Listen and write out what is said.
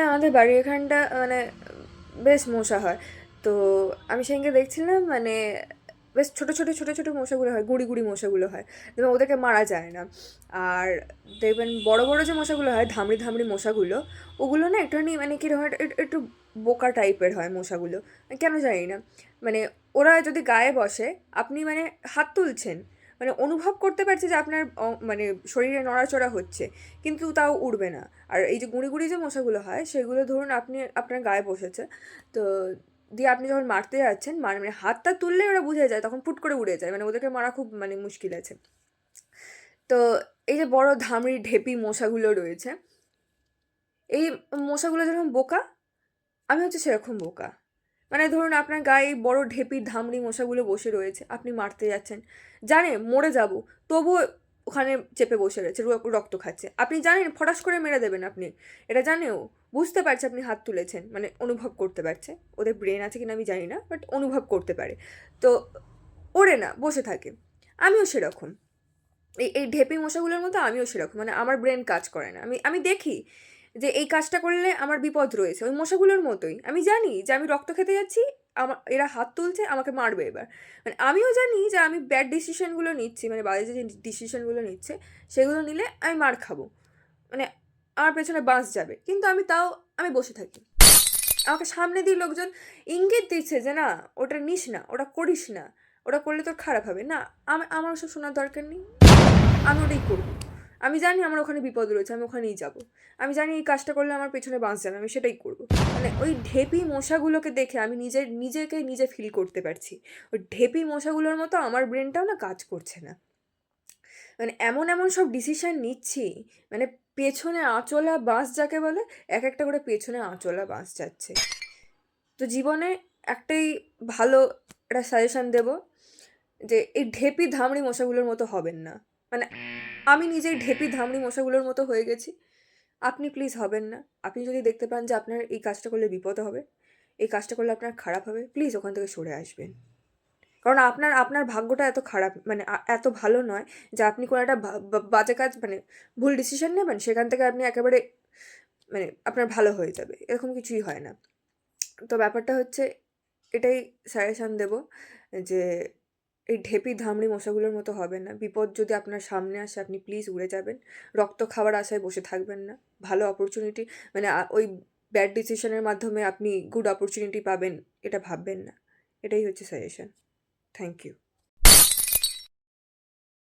আমাদের বাড়ির এখানটা মানে বেশ মশা হয়। তো আমি সেদিনকে দেখছিলাম মানে বেশ ছোট ছোট মশাগুলো হয়, গুঁড়ি গুঁড়ি মশাগুলো হয়। দেখবেন ওদেরকে মারা যায় না। আর দেখবেন বড় বড় যে মশাগুলো হয়, ধামড়ি ধামড়ি মশাগুলো, ওগুলো না একটুখানি মানে কীরকম একটু বোকা টাইপের হয় মশাগুলো, কেন জানি না। মানে ওরা যদি গায়ে বসে, আপনি মানে হাত তুলছেন, মানে অনুভব করতে পারছি যে আপনার মানে শরীরে নড়াচড়া হচ্ছে, কিন্তু তাও উড়বে না। আর এই যে গুঁড়ি গুঁড়ি যে মশাগুলো হয়, সেগুলো ধরুন আপনি আপনার গায়ে বসেছে, তো দিয়ে আপনি যখন মারতে যাচ্ছেন, মানে হাতটা তুললে ওরা বুঝে যায়, তখন ফুট করে উড়ে যায়, মানে ওদেরকে মারা খুব মানে মুশকিল আছে। তো এই যে বড় ধামড়ি ঢেপি মশাগুলো রয়েছে, এই মশাগুলো যেরকম বোকা, আমি হচ্ছে সেরকম বোকা। মানে ধরুন আপনার গায়ে এই বড় ঢেপি ধামড়ি মশাগুলো বসে রয়েছে, আপনি মারতে যাচ্ছেন, জানে মরে যাব, তবুও ওখানে চেপে বসে রয়েছে, রক্ত খাচ্ছে, আপনি জানেন ফটাস করে মেরে দেবেন আপনি, এটা জানেও, বুঝতে পারছে আপনি হাত তুলেছেন, মানে অনুভব করতে পারছে। ওদের ব্রেন আছে কিনা আমি জানি না, বাট অনুভব করতে পারে। তো ওড়ে না, বসে থাকে। আমিও সেরকম, এই ঢেপি মশাগুলোর মতো আমিও সেরকম, মানে আমার ব্রেন কাজ করে না। আমি আমি দেখি যে এই কাজটা করলে আমার বিপদ রয়েছে, ওই মশাগুলোর মতোই আমি জানি যে আমি রক্ত খেতে যাচ্ছি, আমার এরা হাত তুলছে, আমাকে মারবে এবার। মানে আমিও জানি যে আমি ব্যাড ডিসিশনগুলো নিচ্ছি, মানে বাজে যে ডিসিশনগুলো নিচ্ছে, সেগুলো নিলে আমি মার খাবো, মানে আমার পেছনে বাঁশ যাবে, কিন্তু আমি তাও আমি বসে থাকি। আমাকে সামনে দিয়ে লোকজন ইঙ্গিত দিচ্ছে যে না, ওটা নিস না, ওটা করিস না, ওটা করলে তোর খারাপ হবে না, আমার ওসব শোনার দরকার নেই, আমি ওটাই করবো। আমি জানি আমার ওখানে বিপদ রয়েছে, আমি ওখানেই যাব। আমি জানি এই কাজটা করলে আমার পেছনে বাঁশ যাবে, আমি সেটাই করব। মানে ওই ঢেপি মশাগুলোকে দেখে আমি নিজেকে নিজে ফিল করতে পারছি। ওই ঢেপি মশাগুলোর মতো আমার ব্রেনটাও না কাজ করছে না। মানে এমন এমন সব ডিসিশন নিচ্ছি, মানে পেছনে আঁচলা বাঁশ যাকে বলে, এক একটা করে পেছনে আঁচলা বাঁশ যাচ্ছে। তো জীবনে একটাই ভালো একটা সাজেশন দেব, যে এই ঢেপি ধামড়ি মশাগুলোর মতো হবেন না। মানে আমি নিজেই ঢেপি ধামড়ি মশাগুলোর মতো হয়ে গেছি, আপনি প্লিজ হবেন না। আপনি যদি দেখতে পান যে আপনার এই কাজটা করলে বিপদ হবে, এই কাজটা করলে আপনার খারাপ হবে, প্লিজ ওখান থেকে সরে আসবেন। কারণ আপনার আপনার ভাগ্যটা এত খারাপ, মানে এত ভালো নয় যে আপনি কোনো একটা বাজে কাজ, মানে ভুল ডিসিশন নেবেন, সেখান থেকে আপনি একেবারে মানে আপনার ভালো হয়ে যাবে, এরকম কিছুই হয় না। তো ব্যাপারটা হচ্ছে এটাই সাজেশন দেব, যে এই ঢেপি ধামড়ি মশাগুলোর মতো হবেন না। বিপদ যদি আপনার সামনে আসে, আপনি প্লিজ উড়ে যাবেন। রক্ত খাওয়ার আশায় বসে থাকবেন না। ভালো অপরচুনিটি, মানে ওই ব্যাড ডিসিশনের মাধ্যমে আপনি গুড অপরচুনিটি পাবেন, এটা ভাববেন না। এটাই হচ্ছে সাজেশন। Thank you.